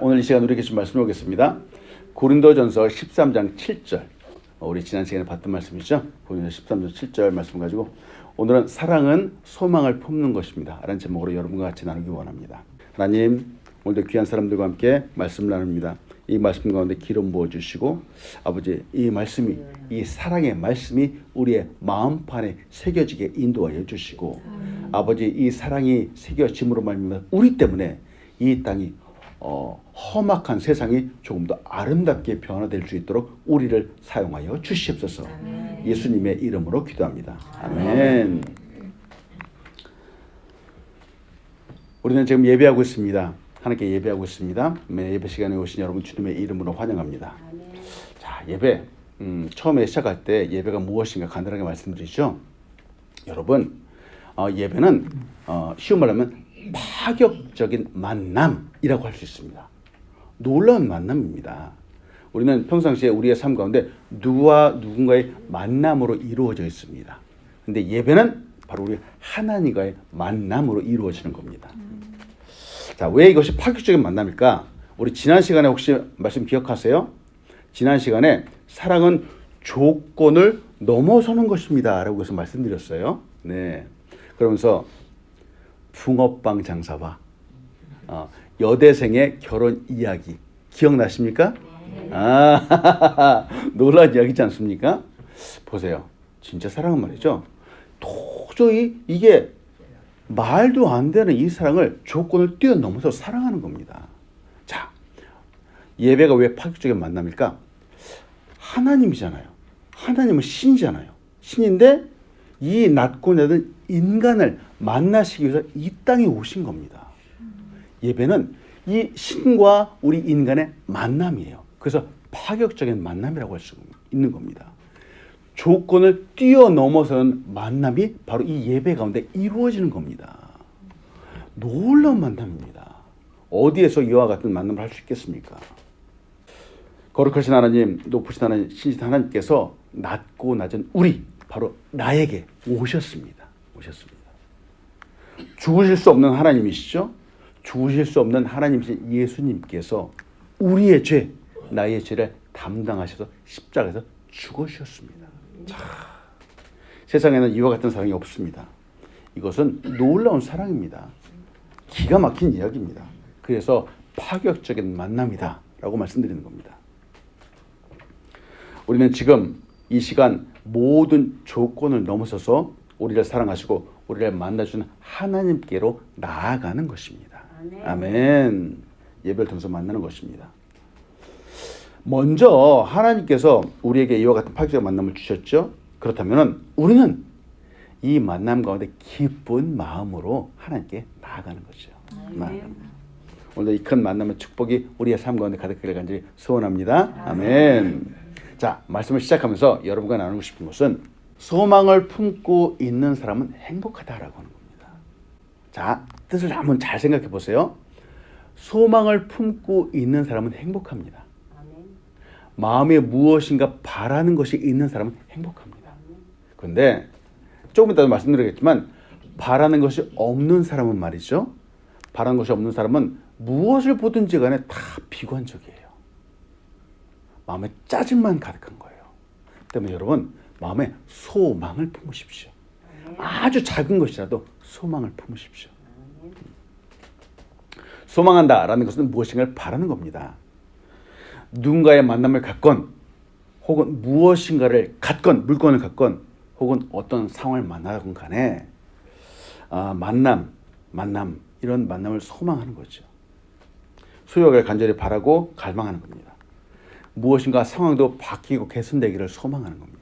오늘 이 시간 우리 계신 말씀을 보겠습니다. 고린도전서 13장 7절. 우리 지난 시간에 봤던 말씀이죠. 고린도전서 13장 7절 말씀 가지고 오늘은 사랑은 소망을 품는 것입니다 라는 제목으로 여러분과 같이 나누기 원합니다. 하나님, 오늘도 귀한 사람들과 함께 말씀을 나눕니다. 이 말씀 가운데 기름 부어주시고 아버지, 이 말씀이, 이 사랑의 말씀이 우리의 마음판에 새겨지게 인도하여 주시고 아버지, 이 사랑이 새겨짐으로 말미암아 우리 때문에 이 땅이 험악한 세상이 조금 더 아름답게 변화될 수 있도록 우리를 사용하여 주시옵소서. 아멘. 예수님의 이름으로 기도합니다. 아멘. 우리는 지금 예배하고 있습니다. 하나님께 예배하고 있습니다. 예배 시간에 오신 여러분 주님의 이름으로 환영합니다. 자, 예배 처음에 시작할 때 예배가 무엇인가 간단하게 말씀드리죠. 여러분, 예배는 쉬운 말로 하면 파격적인 만남이라고 할 수 있습니다. 놀라운 만남입니다. 우리는 평상시에 우리의 삶 가운데 누구와 누군가의 만남으로 이루어져 있습니다. 근데 예배는 바로 우리 하나님과의 만남으로 이루어지는 겁니다. 자, 왜 이것이 파격적인 만남일까? 우리 지난 시간에 혹시 말씀 기억하세요? 지난 시간에 사랑은 조건을 넘어서는 것입니다 라고 해서 말씀드렸어요. 네. 그러면서 붕어빵 장사와 여대생의 결혼 이야기 기억나십니까? 놀라운 이야기지 않습니까? 보세요. 진짜 사랑은 말이죠. 도저히 이게 말도 안 되는 이 사랑을 조건을 뛰어넘어서 사랑하는 겁니다. 자, 예배가 왜 파격적인 만남일까? 하나님이잖아요. 하나님은 신이잖아요. 신인데 이 낮고 낮은 인간을 만나시기 위해서 이 땅에 오신 겁니다. 예배는 이 신과 우리 인간의 만남이에요. 그래서 파격적인 만남이라고 할 수 있는 겁니다. 조건을 뛰어넘어서는 만남이 바로 이 예배 가운데 이루어지는 겁니다. 놀라운 만남입니다. 어디에서 이와 같은 만남을 할 수 있겠습니까? 거룩하신 하나님, 높으신 하나님, 신이신 하나님께서 낮고 낮은 우리, 바로 나에게 오셨습니다. 죽으실 수 없는 하나님이시죠? 죽으실 수 없는 하나님이신 예수님께서 우리의 죄, 나의 죄를 담당하셔서 십자가에서 죽으셨습니다. 자, 세상에는 이와 같은 사랑이 없습니다. 이것은 놀라운 사랑입니다. 기가 막힌 이야기입니다. 그래서 파격적인 만남이다 라고 말씀드리는 겁니다. 우리는 지금 이 시간 모든 조건을 넘어서서 우리를 사랑하시고 우리를 만나주는 하나님께로 나아가는 것입니다. 아멘. 예배를 통해서 만나는 것입니다. 먼저 하나님께서 우리에게 이와 같은 파격적인 만남을 주셨죠. 그렇다면 우리는 이 만남 가운데 기쁜 마음으로 하나님께 나아가는 것이죠. 오늘 이 큰 만남의 축복이 우리의 삶 가운데 가득하길 간절히 소원합니다. 아멘. 자, 말씀을 시작하면서 여러분과 나누고 싶은 것은 소망을 품고 있는 사람은 행복하다라고 하는 겁니다. 자, 뜻을 한번 잘 생각해 보세요. 소망을 품고 있는 사람은 행복합니다. 마음에 무엇인가 바라는 것이 있는 사람은 행복합니다. 그런데 조금 이따도 말씀드리겠지만 바라는 것이 없는 사람은 말이죠. 바라는 것이 없는 사람은 무엇을 보든지 간에 다 비관적이에요. 마음에 짜증만 가득한 거예요. 때문에 여러분, 마음에 소망을 품으십시오. 아주 작은 것이라도 소망을 품으십시오. 소망한다라는 것은 무엇인가를 바라는 겁니다. 누군가의 만남을 갖건 혹은 무엇인가를 갖건 물건을 갖건 혹은 어떤 상황을 만나건 간에 만남 이런 만남을 소망하는 거죠. 수요를 간절히 바라고 갈망하는 겁니다. 무엇인가 상황도 바뀌고 개선되기를 소망하는 겁니다.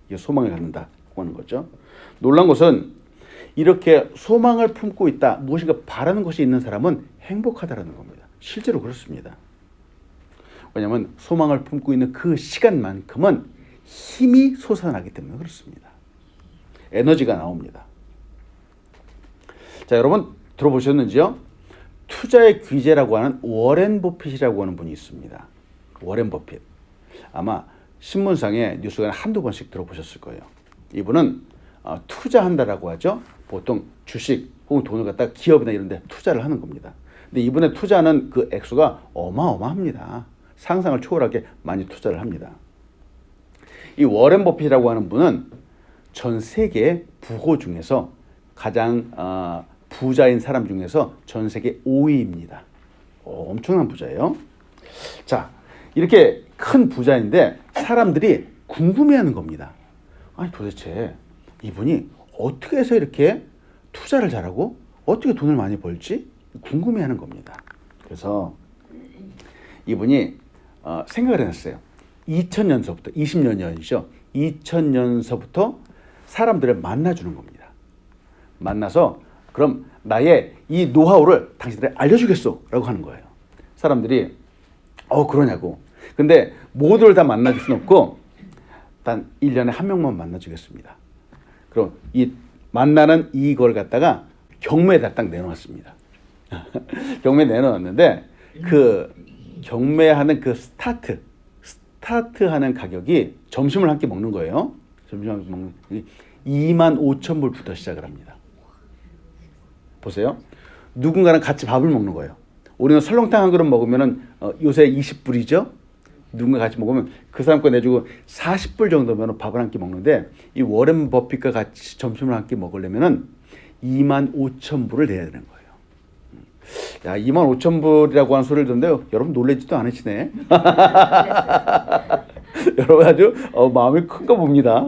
이게 소망을 갖는다고 하는 거죠. 놀란 것은 이렇게 소망을 품고 있다, 무엇인가 바라는 것이 있는 사람은 행복하다라는 겁니다. 실제로 그렇습니다. 왜냐하면 소망을 품고 있는 그 시간만큼은 힘이 솟아나기 때문에 그렇습니다. 에너지가 나옵니다. 자, 여러분 들어보셨는지요? 투자의 귀재라고 하는 워렌 버핏이라고 하는 분이 있습니다. 워렌 버핏. 아마 신문상에 뉴스가 한두 번씩 들어보셨을 거예요. 이분은 투자한다라고 하죠. 보통 주식 혹은 돈을 갖다가 기업이나 이런 데 투자를 하는 겁니다. 근데 이번에 투자하는 그 액수가 어마어마합니다. 상상을 초월하게 많이 투자를 합니다. 이 워렌 버핏이라고 하는 분은 전 세계 부호 중에서 가장 부자인 사람 중에서 전 세계 5위입니다. 엄청난 부자예요. 자, 이렇게 큰 부자인데 사람들이 궁금해하는 겁니다. 아니 도대체 이분이 어떻게 해서 이렇게 투자를 잘하고 어떻게 돈을 많이 벌지? 궁금해하는 겁니다. 그래서 이분이 생각을 해냈어요. 2000년서부터 20년 전이죠. 2000년서부터 사람들을 만나주는 겁니다. 만나서 그럼 나의 이 노하우를 당신들에 알려주겠소 라고 하는 거예요. 사람들이 그러냐고. 근데 모두를 다 만나줄 수는 없고 단 1년에 한 명만 만나주겠습니다. 그럼 이 만나는 이걸 갖다가 경매에다 딱 내놓았습니다. 경매에 내놓았는데 그 경매하는 그 스타트하는 가격이 점심을 한 끼 먹는 거예요. 점심을 한 끼 먹는 25,000불부터 시작을 합니다. 보세요. 누군가랑 같이 밥을 먹는 거예요. 우리는 설렁탕 한 그릇 먹으면은 요새 20불이죠. 누군가 같이 먹으면 그 사람 거 내주고 40불 정도면 밥을 한 끼 먹는데 이 워렌 버핏과 같이 점심을 한 끼 먹으려면은 25,000불을 내야 되는 거예요. 야, 25,000불이라고 하는 소리를 듣는데 여러분 놀라지도 않으시네. 여러분 아주 마음이 큰가 봅니다.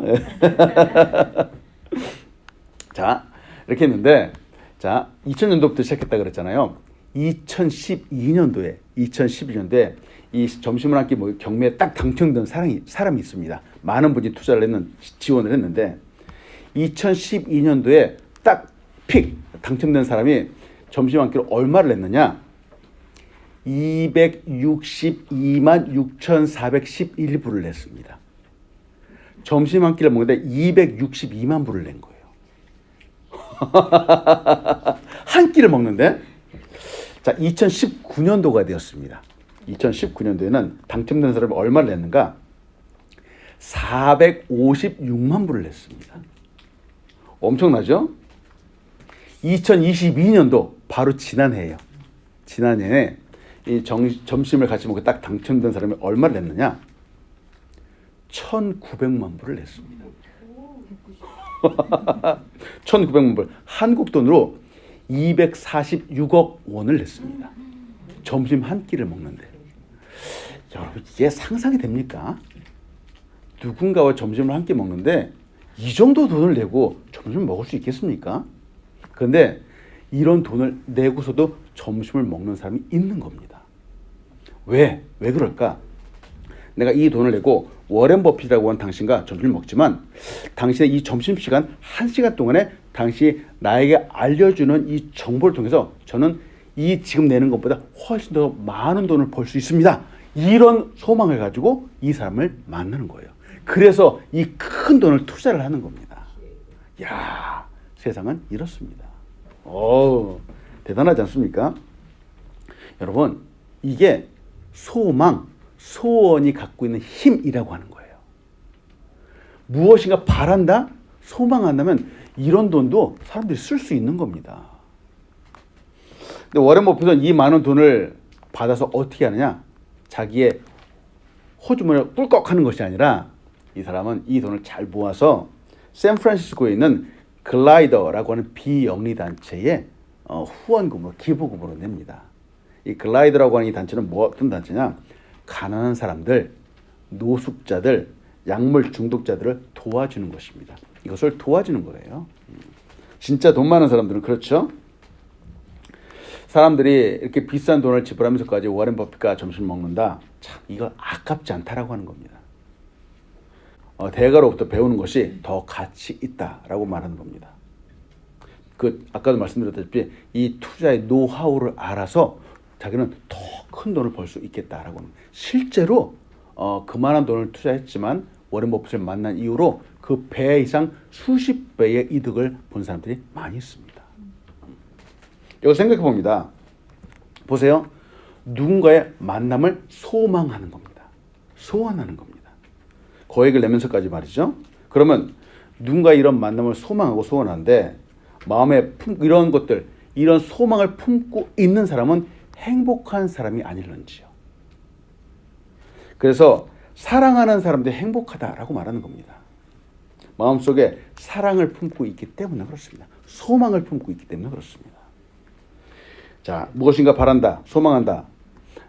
자, 이렇게 했는데 자, 2000년도부터 시작했다 그랬잖아요. 2012년도에 이 점심을 한 끼 경매에 딱 당첨된 사람이 있습니다. 많은 분이 투자를 지원을 했는데 2012년도에 딱 픽 당첨된 사람이 점심 한 끼로 얼마를 냈느냐? 262만 6,411불을 냈습니다. 점심 한 끼를 먹는데 262만 불을 낸 거예요. 한 끼를 먹는데 자, 2019년도가 되었습니다. 2019년도에는 당첨된 사람이 얼마를 냈는가? 456만 불을 냈습니다. 엄청나죠? 2022년도 바로 지난해예요. 지난해에 이 점심을 같이 먹고 딱 당첨된 사람이 얼마를 냈느냐? 1,900만 불을 냈습니다. 1,900만 불. 한국 돈으로 246억 원을 냈습니다. 점심 한 끼를 먹는데. 여러분 이게 상상이 됩니까? 누군가와 점심을 한 끼 먹는데 이 정도 돈을 내고 점심을 먹을 수 있겠습니까? 그런데 이런 돈을 내고서도 점심을 먹는 사람이 있는 겁니다. 왜 그럴까? 내가 이 돈을 내고 워렌 버핏이라고 하는 당신과 점심을 먹지만 당신의 이 점심시간 1시간 동안에 당신이 나에게 알려주는 이 정보를 통해서 저는 이 지금 내는 것보다 훨씬 더 많은 돈을 벌 수 있습니다. 이런 소망을 가지고 이 사람을 만나는 거예요. 그래서 이 큰 돈을 투자를 하는 겁니다. 야, 세상은 이렇습니다. 대단하지 않습니까? 여러분, 이게 소원이 갖고 있는 힘이라고 하는 거예요. 무엇인가 바란다? 소망한다면 이런 돈도 사람들이 쓸 수 있는 겁니다. 근데 워렌 버핏은 이 많은 돈을 받아서 어떻게 하느냐? 자기의 호주머니를 꿀꺽 하는 것이 아니라 이 사람은 이 돈을 잘 모아서 샌프란시스코에 있는 글라이더라고 하는 비영리 단체에 후원금으로 기부금으로 냅니다. 이 글라이더라고 하는 이 단체는 어떤 단체냐? 가난한 사람들, 노숙자들, 약물 중독자들을 도와주는 것입니다. 이것을 도와주는 거예요. 진짜 돈 많은 사람들은 그렇죠. 사람들이 이렇게 비싼 돈을 지불하면서까지 워렌 버핏과 점심 먹는다. 참 이거 아깝지 않다라고 하는 겁니다. 대가로부터 배우는 것이 더 가치 있다라고 말하는 겁니다. 아까도 말씀드렸다시피 이 투자의 노하우를 알아서 자기는 더 큰 돈을 벌 수 있겠다라고 하는 겁니다. 실제로 그만한 돈을 투자했지만 워렌 버핏을 만난 이후로 그 배 이상 수십 배의 이득을 본 사람들이 많이 있습니다. 이거 생각해 봅니다. 보세요. 누군가의 만남을 소망하는 겁니다. 소원하는 겁니다. 거액을 내면서까지 말이죠. 그러면 누군가 이런 만남을 소망하고 소원하는데 마음에 이런 것들, 이런 소망을 품고 있는 사람은 행복한 사람이 아닐런지요. 그래서 사랑하는 사람들이 행복하다라고 말하는 겁니다. 마음속에 사랑을 품고 있기 때문에 그렇습니다. 소망을 품고 있기 때문에 그렇습니다. 자, 무엇인가 바란다, 소망한다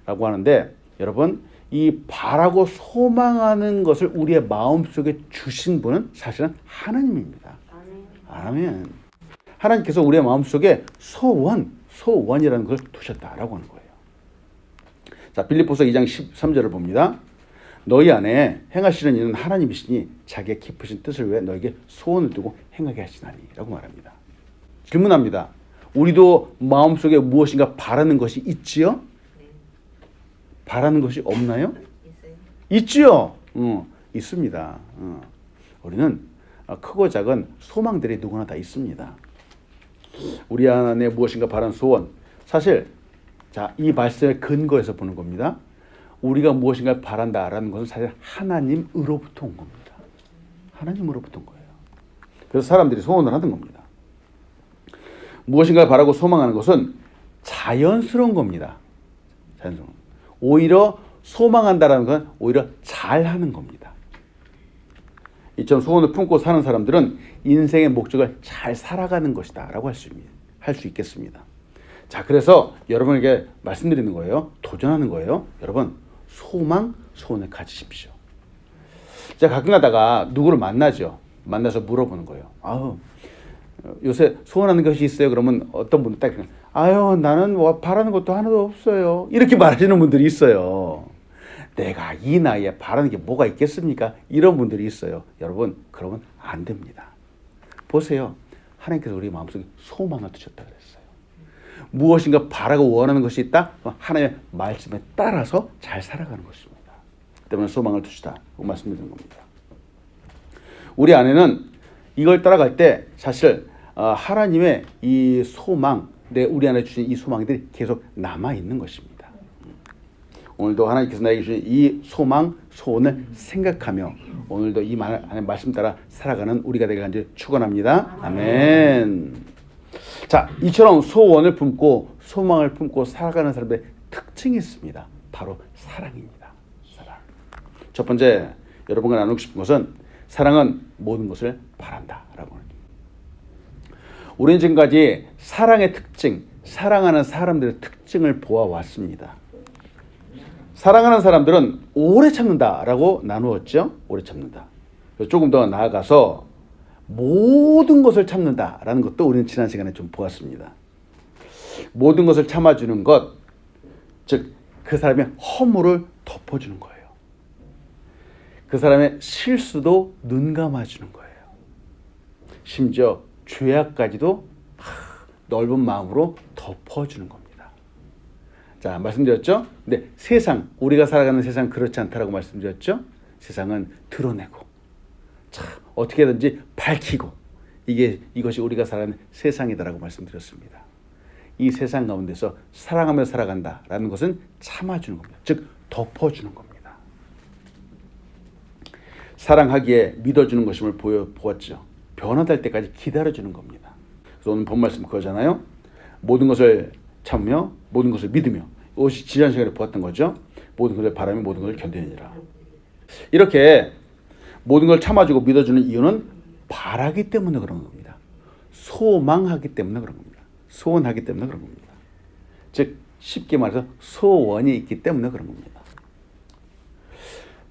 라고 하는데 여러분, 이 바라고 소망하는 것을 우리의 마음속에 주신 분은 사실은 하나님입니다. 아멘. 하나님께서 우리의 마음속에 소원이라는 걸 두셨다라고 하는 거예요. 자, 빌립보서 2장 13절을 봅니다. 너희 안에 행하시는 이는 하나님이시니 자기의 깊으신 뜻을 위해 너에게 소원을 두고 행하게 하시나니 라고 말합니다. 질문합니다. 우리도 마음속에 무엇인가 바라는 것이 있지요? 바라는 것이 없나요? 있지요? 있습니다. 우리는 크고 작은 소망들이 누구나 다 있습니다. 우리 안에 무엇인가 바라는 소원. 사실 자, 이 말씀의 근거에서 보는 겁니다. 우리가 무엇인가 바란다라는 것은 사실 하나님으로부터 온 겁니다. 하나님으로부터 온 거예요. 그래서 사람들이 소원을 하는 겁니다. 무엇인가 바라고 소망하는 것은 자연스러운 겁니다. 자연스러운. 오히려 소망한다라는 건 오히려 잘하는 겁니다. 이처럼 소원을 품고 사는 사람들은 인생의 목적을 잘 살아가는 것이다 라고 할 수 있겠습니다. 자, 그래서 여러분에게 말씀드리는 거예요. 도전하는 거예요. 여러분, 소원을 가지십시오. 제가 가끔 가다가 누구를 만나죠. 만나서 물어보는 거예요. 요새 소원하는 것이 있어요? 그러면 어떤 분은 딱 나는 뭐 바라는 것도 하나도 없어요. 이렇게 말하시는 분들이 있어요. 내가 이 나이에 바라는 게 뭐가 있겠습니까? 이런 분들이 있어요. 여러분, 그러면 안 됩니다. 보세요. 하나님께서 우리 마음속에 소망을 두셨다 그랬어요. 무엇인가 바라고 원하는 것이 있다? 하나님의 말씀에 따라서 잘 살아가는 것입니다. 때문에 소망을 두시다고 말씀드리는 겁니다. 우리 안에는 이걸 따라갈 때 사실 하나님의 이 소망, 우리 안에 주신 이 소망들이 계속 남아있는 것입니다. 오늘도 하나님께서 나에게 주신 이 소망, 소원을 생각하며 오늘도 이 말씀 따라 살아가는 우리가 되길 간절히 축원합니다. 아멘. 자, 이처럼 소원을 품고 소망을 품고 살아가는 사람들의 특징이 있습니다. 바로 사랑입니다. 사랑. 첫 번째, 여러분과 나누고 싶은 것은 사랑은 모든 것을 바란다라고 합니다. 우리는 지금까지 사랑의 특징, 사랑하는 사람들의 특징을 보아왔습니다. 사랑하는 사람들은 오래 참는다라고 나누었죠. 오래 참는다. 조금 더 나아가서 모든 것을 참는다라는 것도 우리는 지난 시간에 좀 보았습니다. 모든 것을 참아주는 것, 즉 그 사람의 허물을 덮어주는 거예요. 그 사람의 실수도 눈 감아주는 거예요. 심지어 죄악까지도 넓은 마음으로 덮어주는 겁니다. 자, 말씀드렸죠? 근데 우리가 살아가는 세상 그렇지 않다라고 말씀드렸죠? 세상은 드러내고, 어떻게든지 밝히고, 이것이 우리가 살아가는 세상이다라고 말씀드렸습니다. 이 세상 가운데서 사랑하며 살아간다라는 것은 참아주는 겁니다. 즉, 덮어주는 겁니다. 사랑하기에 믿어주는 것임을 보았죠. 변화될 때까지 기다려주는 겁니다. 그래서 오늘 본 말씀 그거잖아요. 모든 것을 참으며 모든 것을 믿으며, 이것이 지난 시간에 보았던 거죠. 모든 것을 바라며 모든 것을 견디느니라. 이렇게 모든 걸 참아주고 믿어주는 이유는 바라기 때문에 그런 겁니다. 소망하기 때문에 그런 겁니다. 소원하기 때문에 그런 겁니다. 즉 쉽게 말해서 소원이 있기 때문에 그런 겁니다.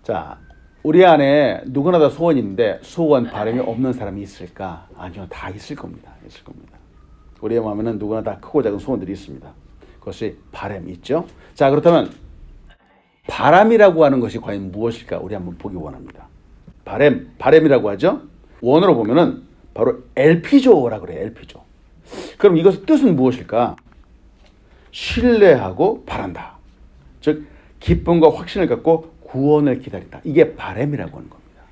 자, 우리 안에 누구나 다 소원이 있는데 소원, 바람이 없는 사람이 있을까? 아니요, 다 있을 겁니다. 있을 겁니다. 우리의 마음에는 누구나 다 크고 작은 소원들이 있습니다. 그것이 바람이 있죠. 자, 그렇다면 바람이라고 하는 것이 과연 무엇일까? 우리 한번 보기 원합니다. 바람이라고 하죠. 원어로 보면은 바로 엘피조라고 그래요. 엘피조. 그럼 이것의 뜻은 무엇일까? 신뢰하고 바란다. 즉 기쁨과 확신을 갖고 구원을 기다린다. 이게 바람이라고 하는 겁니다.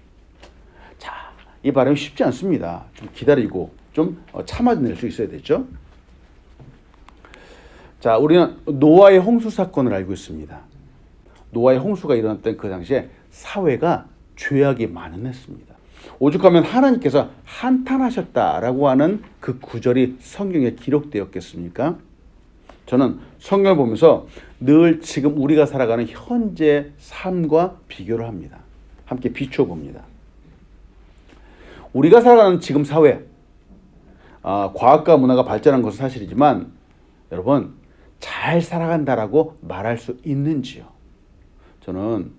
자, 이 바람이 쉽지 않습니다. 좀 기다리고 좀 참아낼 수 있어야 되죠. 자, 우리는 노아의 홍수 사건을 알고 있습니다. 노아의 홍수가 일어났던 그 당시에 사회가 죄악이 만연했습니다. 오죽하면 하나님께서 한탄하셨다라고 하는 그 구절이 성경에 기록되었겠습니까? 저는 성경을 보면서 늘 지금 우리가 살아가는 현재 삶과 비교를 합니다. 함께 비추어 봅니다. 우리가 살아가는 지금 사회, 과학과 문화가 발전한 것은 사실이지만 여러분 잘 살아간다라고 말할 수 있는지요? 저는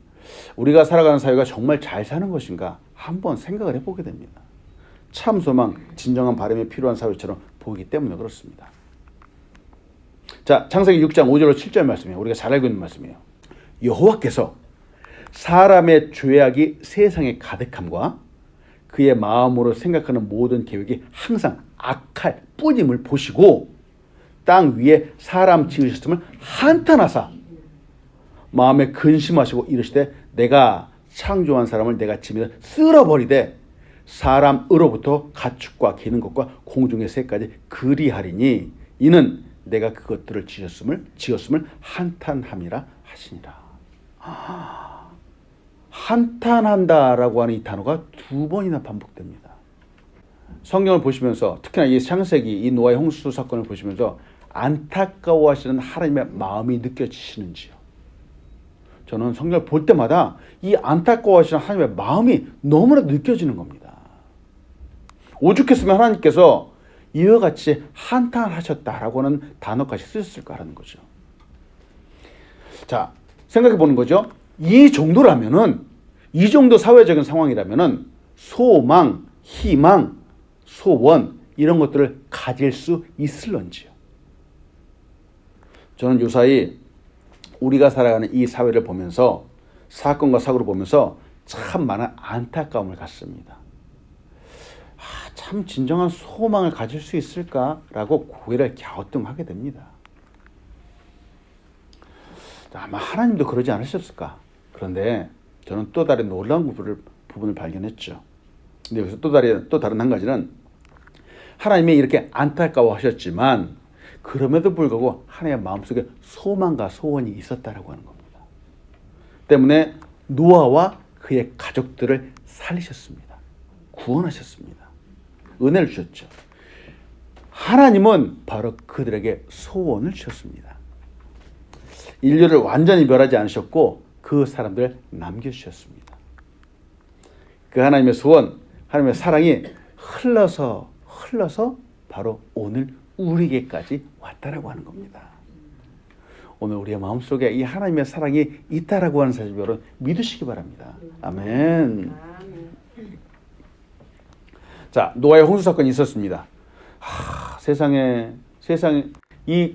우리가 살아가는 사회가 정말 잘 사는 것인가 한번 생각을 해보게 됩니다. 참 소망, 진정한 바람이 필요한 사회처럼 보이기 때문에 그렇습니다. 자, 창세기 6장 5절로 7절 말씀이에요. 우리가 잘 알고 있는 말씀이에요. 여호와께서 사람의 죄악이 세상에 가득함과 그의 마음으로 생각하는 모든 계획이 항상 악할 뿐임을 보시고 땅 위에 사람 지으셨음을 한탄하사 마음에 근심하시고 이르시되 내가 창조한 사람을 내가 짐에서 쓸어버리되 사람으로부터 가축과 기는 것과 공중의 새까지 그리하리니 이는 내가 그것들을 지었음을 한탄함이라 하시니라. 한탄한다라고 하는 이 단어가 2번이나 반복됩니다. 성경을 보시면서 특히나 이 창세기 이 노아의 홍수 사건을 보시면서 안타까워하시는 하나님의 마음이 느껴지시는지요? 저는 성경을 볼 때마다 이 안타까워하시는 하나님의 마음이 너무나 느껴지는 겁니다. 오죽했으면 하나님께서 이와 같이 한탄하셨다라고 하는 단어까지 쓰셨을까라는 거죠. 자, 생각해 보는 거죠. 이 정도라면은, 이 정도 사회적인 상황이라면은 소망, 희망, 소원 이런 것들을 가질 수 있을런지요. 저는 요사이 우리가 살아가는 이 사회를 보면서 사건과 사고를 보면서 참 많은 안타까움을 갖습니다. 참 진정한 소망을 가질 수 있을까라고 고개를 갸우뚱하게 됩니다. 아마 하나님도 그러지 않으셨을까. 그런데 저는 또 다른 놀라운 부분을 발견했죠. 근데 여기서 또 다른 한 가지는 하나님이 이렇게 안타까워하셨지만 그럼에도 불구하고 하나님의 마음속에 소망과 소원이 있었다라고 하는 겁니다. 때문에 노아와 그의 가족들을 살리셨습니다. 구원하셨습니다. 은혜를 주셨죠. 하나님은 바로 그들에게 소원을 주셨습니다. 인류를 완전히 멸하지 않으셨고 그 사람들을 남겨주셨습니다. 그 하나님의 소원, 하나님의 사랑이 흘러서 바로 오늘 우리에게까지 왔다라고 하는 겁니다. 오늘 우리의 마음속에 이 하나님의 사랑이 있다라고 하는 사실을 여러분 믿으시기 바랍니다. 아멘. 자, 노아의 홍수 사건이 있었습니다. 세상에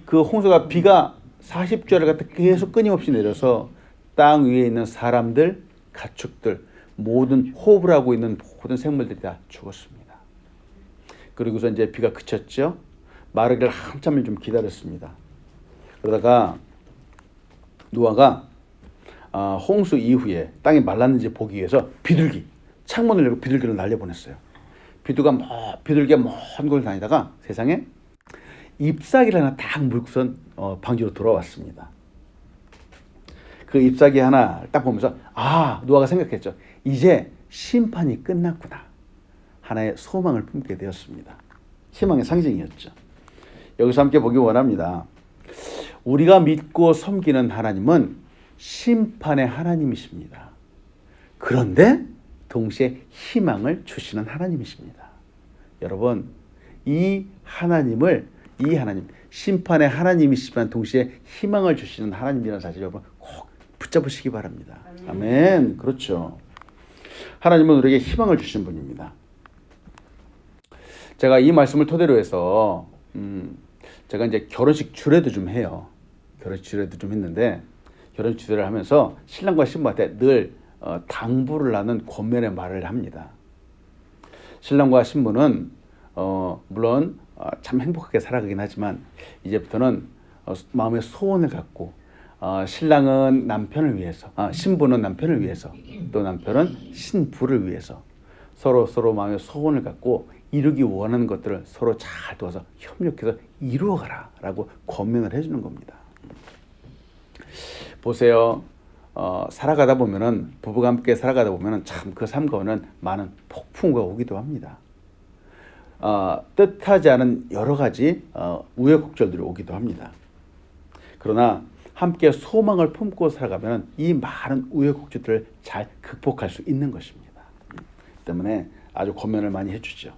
그 홍수가 비가 40주를 갖다 계속 끊임없이 내려서 땅 위에 있는 사람들, 가축들, 모든 호흡을 하고 있는 모든 생물들이 다 죽었습니다. 그리고서 이제 비가 그쳤죠. 마르기를 한참을 좀 기다렸습니다. 그러다가 노아가 홍수 이후에 땅이 말랐는지 보기 위해서 창문을 열고 비둘기를 날려보냈어요. 비둘기가 먼 곳을 다니다가 세상에 잎사귀를 하나 딱 물고선 방지로 돌아왔습니다. 그 잎사귀 하나 딱 보면서 노아가 생각했죠. 이제 심판이 끝났구나. 하나의 소망을 품게 되었습니다. 희망의 상징이었죠. 여기서 함께 보기 원합니다. 우리가 믿고 섬기는 하나님은 심판의 하나님이십니다. 그런데 동시에 희망을 주시는 하나님이십니다. 여러분, 이 하나님, 심판의 하나님이시지만 동시에 희망을 주시는 하나님이라는 사실 여러분 꼭 붙잡으시기 바랍니다. 아멘. 그렇죠. 하나님은 우리에게 희망을 주신 분입니다. 제가 이 말씀을 토대로 해서 제가 이제 결혼식 주례도 좀 해요. 결혼식 주례도 좀 했는데 결혼식 주례를 하면서 신랑과 신부한테 늘 당부를 하는 권면의 말을 합니다. 신랑과 신부는 물론 참 행복하게 살아가긴 하지만 이제부터는 마음의 소원을 갖고 신랑은 남편을 위해서, 신부는 남편을 위해서, 또 남편은 신부를 위해서 서로 마음의 소원을 갖고 이루기 원하는 것들을 서로 잘 도와서 협력해서 이루어가라 라고 권면을 해주는 겁니다. 보세요. 살아가다 보면은, 부부가 함께 살아가다 보면은 참 그 삶 가운데는 많은 폭풍우가 오기도 합니다. 뜻하지 않은 여러 가지 우여곡절들이 오기도 합니다. 그러나 함께 소망을 품고 살아가면 이 많은 우여곡절들을 잘 극복할 수 있는 것입니다. 때문에 아주 고민을 많이 해주죠.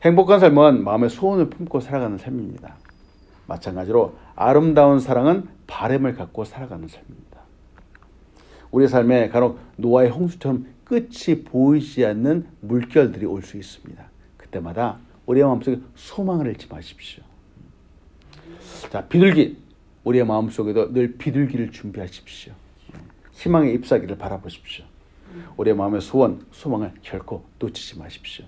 행복한 삶은 마음의 소원을 품고 살아가는 삶입니다. 마찬가지로 아름다운 사랑은 바람을 갖고 살아가는 삶입니다. 우리 삶에 간혹 노아의 홍수처럼 끝이 보이지 않는 물결들이 올 수 있습니다. 그때마다 우리의 마음속에 소망을 잃지 마십시오. 자, 비둘기. 우리의 마음속에도 늘 비둘기를 준비하십시오. 희망의 잎사귀를 바라보십시오. 우리의 마음의 소원, 소망을 결코 놓치지 마십시오.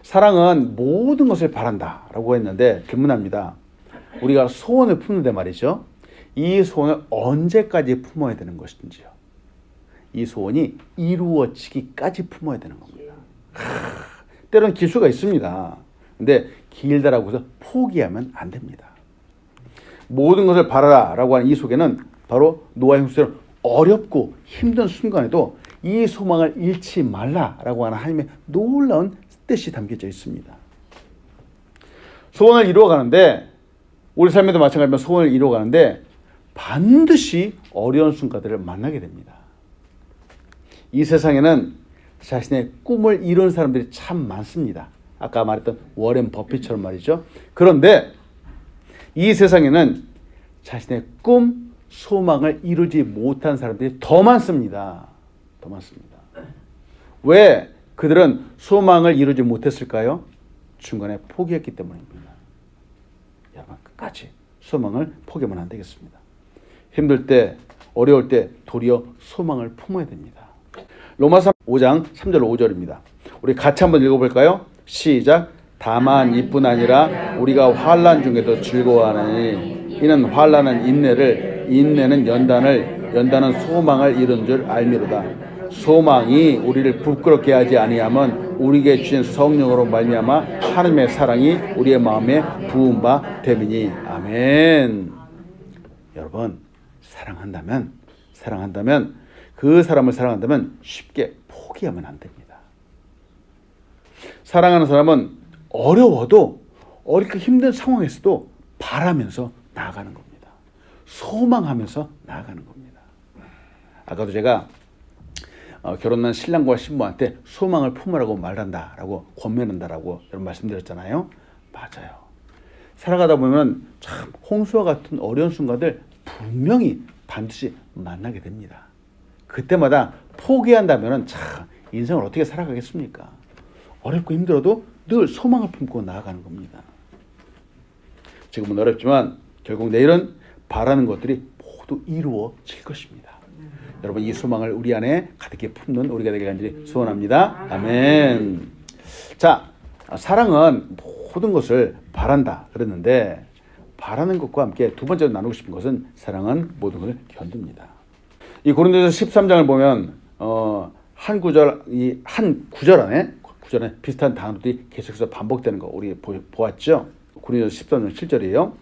사랑은 모든 것을 바란다라고 했는데 질문합니다. 우리가 소원을 품는데 말이죠. 이 소원을 언제까지 품어야 되는 것인지요. 이 소원이 이루어지기까지 품어야 되는 겁니다. 때로는 길 수가 있습니다. 근데 길다라고 해서 포기하면 안 됩니다. 모든 것을 바라라 라고 하는 이 속에는 바로 노아의 홍수처럼 어렵고 힘든 순간에도 이 소망을 잃지 말라라고 하는 하나님의 놀라운 뜻이 담겨져 있습니다. 소원을 이루어가는데 우리 삶에도 마찬가지로 소원을 이루어가는데 반드시 어려운 순간들을 만나게 됩니다. 이 세상에는 자신의 꿈을 이룬 사람들이 참 많습니다. 아까 말했던 워렌 버핏처럼 말이죠. 그런데 이 세상에는 자신의 꿈, 소망을 이루지 못한 사람들이 더 많습니다. 더 많습니다. 왜 그들은 소망을 이루지 못했을까요? 중간에 포기했기 때문입니다. 여러분 끝까지 소망을 포기하면 안 되겠습니다. 힘들 때, 어려울 때 도리어 소망을 품어야 됩니다. 로마서 5장 3절 5절입니다. 우리 같이 한번 읽어볼까요? 시작. 다만 이뿐 아니라 우리가 환난 중에도 즐거워하나니 이는 환난은 인내를, 인내는 연단을, 연단은 소망을 이룬 줄 알미로다. 소망이 우리를 부끄럽게 하지 아니하면 우리에게 주신 성령으로 말미암아 하나님의 사랑이 우리의 마음에 부은 바 됨이니. 아멘. 여러분 사랑한다면 그 사람을 사랑한다면 쉽게 포기하면 안 됩니다. 사랑하는 사람은 어려워도 어렵고 힘든 상황에서도 바라면서 나아가는 겁니다. 소망하면서 나아가는 겁니다. 아까도 제가 결혼한 신랑과 신부한테 소망을 품으라고 말한다라고 권면한다라고 여러분 말씀드렸잖아요. 맞아요. 살아가다 보면 참 홍수와 같은 어려운 순간들 분명히 반드시 만나게 됩니다. 그때마다 포기한다면 참 인생을 어떻게 살아가겠습니까? 어렵고 힘들어도 늘 소망을 품고 나아가는 겁니다. 지금은 어렵지만 결국 내일은 바라는 것들이 모두 이루어질 것입니다. 여러분 이 소망을 우리 안에 가득히 품는 우리가 되길 간절히 소원합니다. 아멘. 자, 사랑은 모든 것을 바란다 그랬는데 바라는 것과 함께 두 번째로 나누고 싶은 것은 사랑은 모든 것을 견딥니다. 이 고린도서 13장을 보면 한 구절 안에 비슷한 단어들이 계속해서 반복되는 거 우리 보았죠. 고린도서 13장 7절이에요.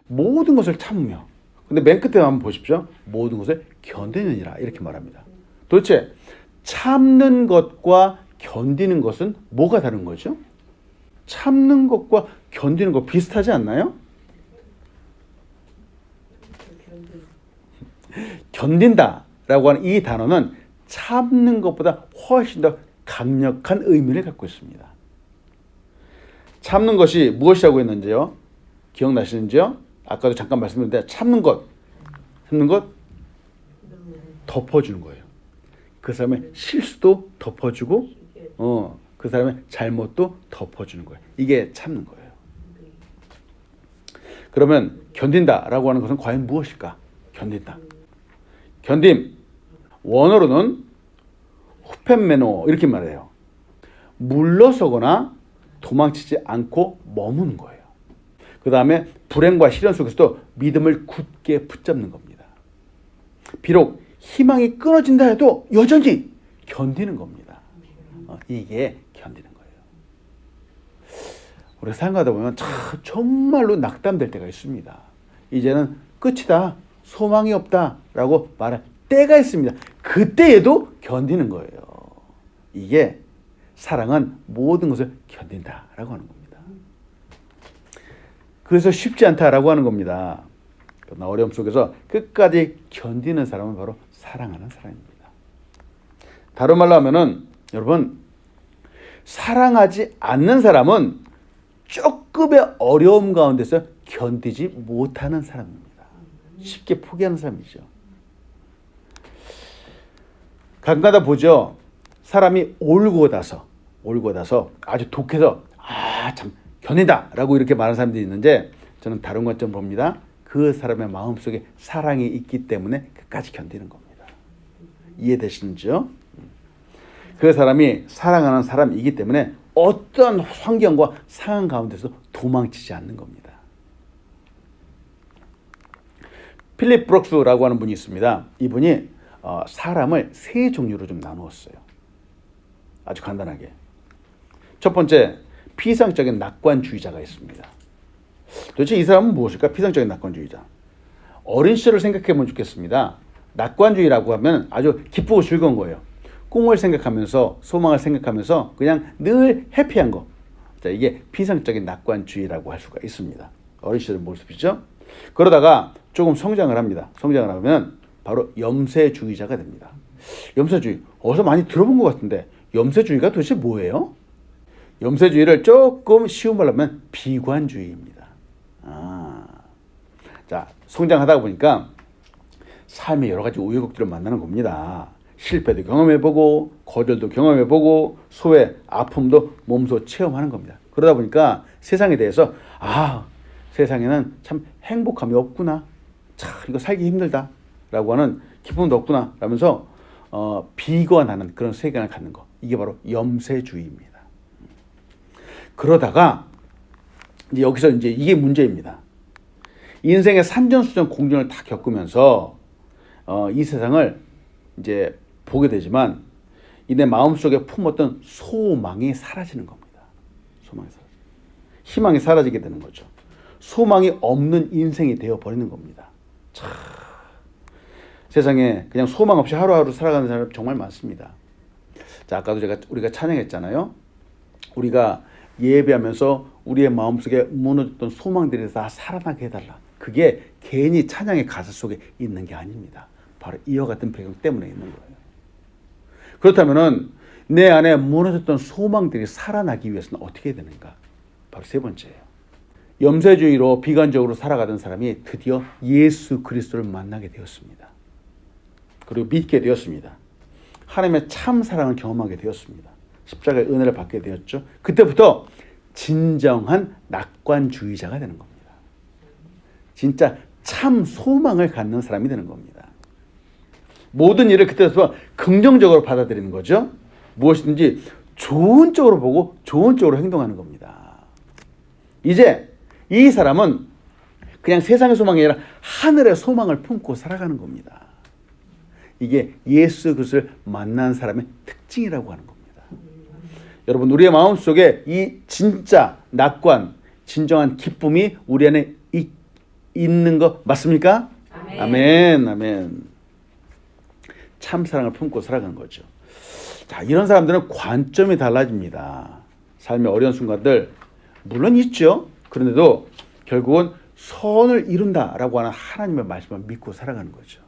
모든 것을 참으며, 근데 맨 끝에 한번 보십시오. 모든 것을 견디느니라 이렇게 말합니다. 도대체 참는 것과 견디는 것은 뭐가 다른 거죠? 참는 것과 견디는 것 비슷하지 않나요? 견딘다라고 하는 이 단어는 참는 것보다 훨씬 더 강력한 의미를 갖고 있습니다. 참는 것이 무엇이라고 했는지요? 기억나시는지요? 아까도 잠깐 말씀드렸는데 참는 것 덮어주는 거예요. 그 사람의 실수도 덮어주고 그 사람의 잘못도 덮어주는 거예요. 이게 참는 거예요. 그러면 견딘다라고 하는 것은 과연 무엇일까? 견딘다. 견딤. 원어로는 후펜메노 이렇게 말해요. 물러서거나 도망치지 않고 머무는 거예요. 그 다음에 불행과 시련 속에서도 믿음을 굳게 붙잡는 겁니다. 비록 희망이 끊어진다 해도 여전히 견디는 겁니다. 이게 견디는 거예요. 우리가 살아가다 보면 정말로 낙담될 때가 있습니다. 이제는 끝이다, 소망이 없다 라고 말할 때가 있습니다. 그때에도 견디는 거예요. 이게 사랑은 모든 것을 견딘다라고 하는 겁니다. 그래서 쉽지 않다라고 하는 겁니다. 그러나 어려움 속에서 끝까지 견디는 사람은 바로 사랑하는 사람입니다. 다른 말로 하면은 여러분, 사랑하지 않는 사람은 조금의 어려움 가운데서 견디지 못하는 사람입니다. 쉽게 포기하는 사람이죠. 가끔가다 보죠. 사람이 올고 나서 아주 독해서 참 견딘다라고 이렇게 말하는 사람들이 있는데, 저는 다른 관점 봅니다. 그 사람의 마음속에 사랑이 있기 때문에 끝까지 견디는 겁니다. 이해되시는지요? 그 사람이 사랑하는 사람이기 때문에 어떤 환경과 상황 가운데서 도망치지 않는 겁니다. 필립 브룩스라고 하는 분이 있습니다. 이분이 사람을 세 종류로 좀 나누었어요. 아주 간단하게. 첫 번째, 피상적인 낙관주의자가 있습니다. 도대체 이 사람은 무엇일까? 피상적인 낙관주의자. 어린 시절을 생각해 보면 좋겠습니다. 낙관주의라고 하면 아주 기쁘고 즐거운 거예요. 꿈을 생각하면서, 소망을 생각하면서 그냥 늘 해피한 거. 자, 이게 피상적인 낙관주의라고 할 수가 있습니다. 어린 시절의 모습이죠. 그러다가 조금 성장을 합니다. 성장을 하면 바로 염세주의자가 됩니다. 염세주의, 어디서 많이 들어본 것 같은데, 염세주의가 도대체 뭐예요? 염세주의를 조금 쉬운 말로 하면 비관주의입니다. 자, 성장하다 보니까 삶의 여러 가지 우여곡절을 만나는 겁니다. 실패도 경험해보고, 거절도 경험해보고, 소외, 아픔도 몸소 체험하는 겁니다. 그러다 보니까 세상에 대해서 세상에는 참 행복함이 없구나, 참 이거 살기 힘들다 라고 하는 기쁨도 없구나 라면서 비관하는 그런 세계관을 갖는 거, 이게 바로 염세주의입니다. 그러다가 이제 여기서 이제 이게 문제입니다. 인생의 산전수전 공전을 다 겪으면서 이 세상을 이제 보게 되지만 내 마음속에 품었던 소망이 사라지는 겁니다. 희망이 사라지게 되는 거죠. 소망이 없는 인생이 되어버리는 겁니다. 참, 세상에 그냥 소망 없이 하루하루 살아가는 사람이 정말 많습니다. 자, 아까도 우리가 찬양했잖아요. 우리가 예배하면서 우리의 마음속에 무너졌던 소망들이 다 살아나게 해달라. 그게 괜히 찬양의 가사 속에 있는 게 아닙니다. 바로 이와 같은 배경 때문에 있는 거예요. 그렇다면은 내 안에 무너졌던 소망들이 살아나기 위해서는 어떻게 해야 되는가? 바로 세 번째예요. 염세주의로 비관적으로 살아가던 사람이 드디어 예수 그리스도를 만나게 되었습니다. 그리고 믿게 되었습니다. 하나님의 참 사랑을 경험하게 되었습니다. 십자가의 은혜를 받게 되었죠. 그때부터 진정한 낙관주의자가 되는 겁니다. 진짜 참 소망을 갖는 사람이 되는 겁니다. 모든 일을 그때부터 긍정적으로 받아들이는 거죠. 무엇이든지 좋은 쪽으로 보고 좋은 쪽으로 행동하는 겁니다. 이제 이 사람은 그냥 세상의 소망이 아니라 하늘의 소망을 품고 살아가는 겁니다. 이게 예수 그리스도를 만난 사람의 특징이라고 하는 겁니다. 여러분, 우리의 마음속에 이 진짜 낙관, 진정한 기쁨이 우리 안에 있는 거 맞습니까? 아멘. 아멘. 참 사랑을 품고 살아가는 거죠. 자, 이런 사람들은 관점이 달라집니다. 삶의 어려운 순간들 물론 있죠. 그런데도 결국은 선을 이룬다라고 하는 하나님의 말씀을 믿고 살아가는 거죠.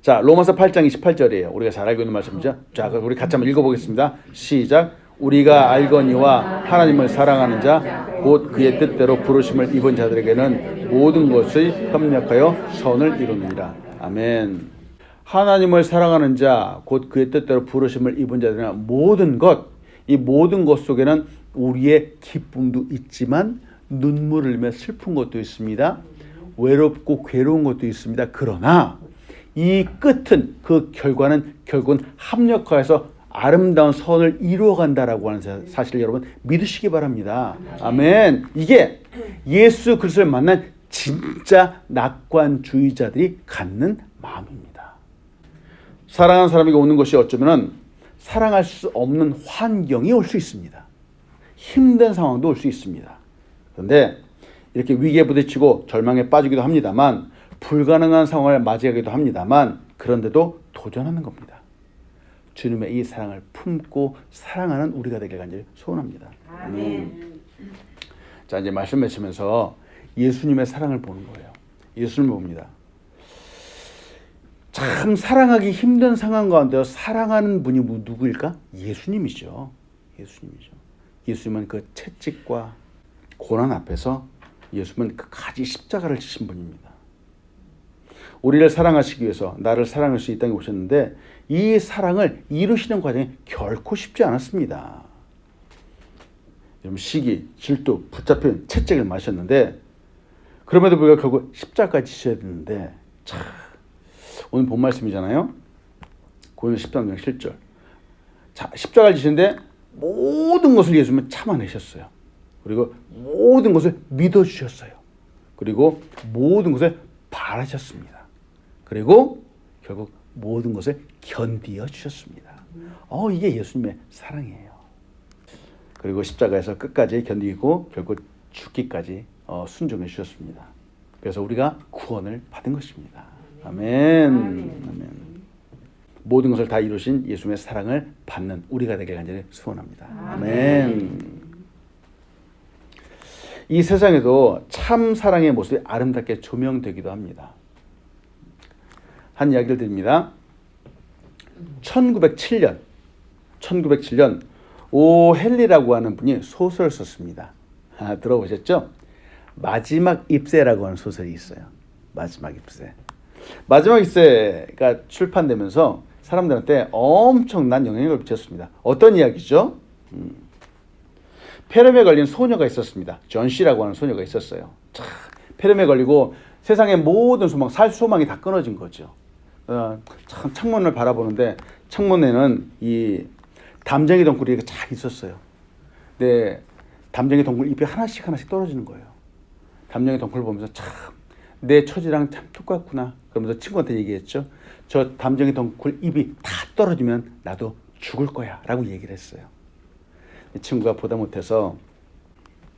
자, 로마서 8장 28절이에요. 우리가 잘 알고 있는 말씀이죠. 자, 우리 같이 한번 읽어보겠습니다. 시작. 우리가 알거니와 하나님을 사랑하는 자 곧 그의 뜻대로 부르심을 입은 자들에게는 모든 것을 협력하여 선을 이루느니라. 아멘. 하나님을 사랑하는 자 곧 그의 뜻대로 부르심을 입은 자들은 모든 것, 이 모든 것 속에는 우리의 기쁨도 있지만 눈물을 흘리며 슬픈 것도 있습니다. 외롭고 괴로운 것도 있습니다. 그러나 이 끝은, 그 결과는 결국은 합력하여서 아름다운 선을 이루어간다라고 하는 사실을 여러분 믿으시기 바랍니다. 아멘. 이게 예수 그리스도를 만난 진짜 낙관주의자들이 갖는 마음입니다. 사랑하는 사람에게 오는 것이 어쩌면 사랑할 수 없는 환경이 올 수 있습니다. 힘든 상황도 올 수 있습니다. 그런데 이렇게 위기에 부딪히고 절망에 빠지기도 합니다만, 불가능한 상황을 맞이하기도 합니다만, 그런데도 도전하는 겁니다. 주님의 이 사랑을 품고 사랑하는 우리가 되길 간절히 소원합니다. 아멘. 자, 이제 말씀 맺으면서 예수님의 사랑을 보는 거예요. 예수님을 봅니다. 참 사랑하기 힘든 상황 가운데 사랑하는 분이 누구일까? 예수님이죠. 예수님이죠. 예수님은 그 채찍과 고난 앞에서 예수님은 끝까지 십자가를 지신 분입니다. 우리를 사랑하시기 위해서 나를 사랑할 수 이 땅에 오셨는데 이 사랑을 이루시는 과정이 결코 쉽지 않았습니다. 시기, 질투, 붙잡힌 채찍을 마셨는데 그럼에도 불구하고 결국 십자가까지 지셔야 되는데 참 오늘 본 말씀이잖아요. 고린도서 13장 7절. 자, 십자가를 지시는데 모든 것을 예수님은 참아내셨어요. 그리고 모든 것을 믿어주셨어요. 그리고 모든 것을 바라셨습니다. 그리고 결국 모든 것을 견디어 주셨습니다. 이게 예수님의 사랑이에요. 그리고 십자가에서 끝까지 견디고 결국 죽기까지 순종해 주셨습니다. 그래서 우리가 구원을 받은 것입니다. 아멘. 아멘. 모든 것을 다 이루신 예수님의 사랑을 받는 우리가 되길 간절히 소원합니다. 아멘. 이 세상에도 참 사랑의 모습이 아름답게 조명되기도 합니다. 한 이야기를 드립니다. 1907년 오헨리라고 하는 분이 소설을 썼습니다. 들어보셨죠? 마지막 입새라고 하는 소설이 있어요. 마지막 입새. 마지막 입새가 출판되면서 사람들한테 엄청난 영향을 미쳤습니다. 어떤 이야기죠? 폐렴에 걸린 소녀가 있었습니다. 존 씨라고 하는 소녀가 있었어요. 참, 폐렴에 걸리고 세상의 모든 소망, 살 소망이 다 끊어진 거죠. 참 창문을 바라보는데 창문에는 이 담쟁이 덩굴이 잘 있었어요. 근데 담쟁이 덩굴 잎이 하나씩 떨어지는 거예요. 담쟁이 덩굴을 보면서 참 내 처지랑 참 똑같구나. 그러면서 친구한테 얘기했죠. 저 담쟁이 덩굴 잎이 다 떨어지면 나도 죽을 거야 라고 얘기를 했어요. 친구가 보다 못해서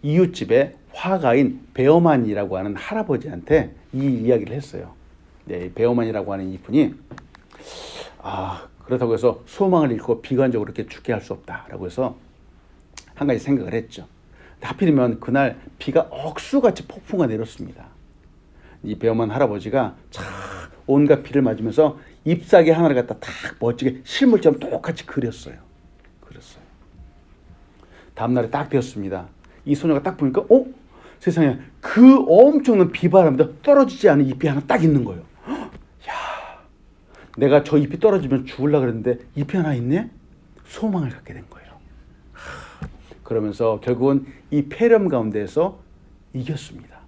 이웃집에 화가인 베어만이라고 하는 할아버지한테 이 이야기를 했어요. 네, 베어만이라고 하는 이분이 그렇다고 해서 소망을 잃고 비관적으로 이렇게 죽게 할 수 없다라고 해서 한 가지 생각을 했죠. 하필이면 그날 비가 억수같이 폭풍가 내렸습니다. 이 베어만 할아버지가 참 온갖 비를 맞으면서 잎사귀 하나를 갖다 딱 멋지게 실물처럼 똑같이 그렸어요. 다음 날에 딱 되었습니다. 이 소녀가 딱 보니까 세상에 그 엄청난 비바람에도 떨어지지 않은 잎이 하나 딱 있는 거예요. 야, 내가 저 잎이 떨어지면 죽으려고 그랬는데 잎이 하나 있네? 소망을 갖게 된 거예요. 그러면서 결국은 이 폐렴 가운데에서 이겼습니다.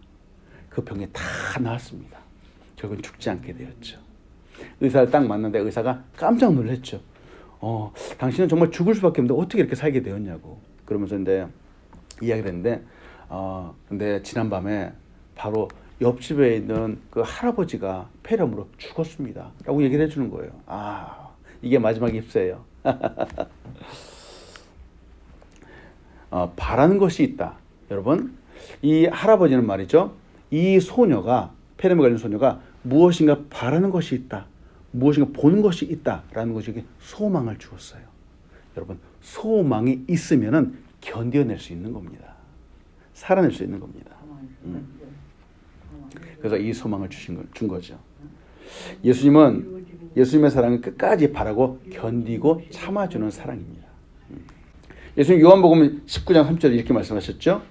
그 병이 다 나았습니다. 결국은 죽지 않게 되었죠. 의사를 딱 만났는데 의사가 깜짝 놀랐죠. 당신은 정말 죽을 수밖에 없는데 어떻게 이렇게 살게 되었냐고. 그러면서 이제 이야기를 했는데 근데 지난밤에 바로 옆집에 있는 그 할아버지가 폐렴으로 죽었습니다. 라고 얘기를 해주는 거예요. 이게 마지막 입새예요. 바라는 것이 있다. 여러분, 이 할아버지는 말이죠. 이 소녀가, 폐렴에 걸린 소녀가 무엇인가 바라는 것이 있다. 무엇인가 보는 것이 있다라는 것이 소망을 주었어요. 여러분, 소망이 있으면은 견뎌낼 수 있는 겁니다. 살아낼 수 있는 겁니다. 그래서 이 소망을 준 거죠. 예수님은 예수님의 사랑을 끝까지 바라고 견디고 참아주는 사랑입니다. 예수님 요한복음 19장 3절에 이렇게 말씀하셨죠.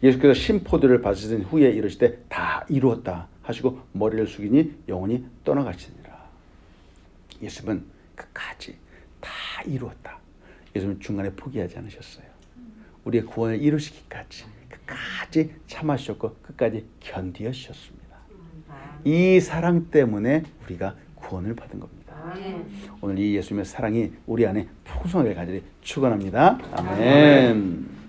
예수께서 신포도를 받으신 후에 이르시되 다 이루었다 하시고 머리를 숙이니 영혼이 떠나가시니라. 예수님은 끝까지 다 이루었다. 예수님은 중간에 포기하지 않으셨어요. 우리의 구원을 이루시기까지 끝까지 참아주셨고 끝까지 견디어 주셨습니다. 이 사랑 때문에 우리가 구원을 받은 겁니다. 오늘 이 예수님의 사랑이 우리 안에 풍성하게 가지리 축원합니다. 아멘.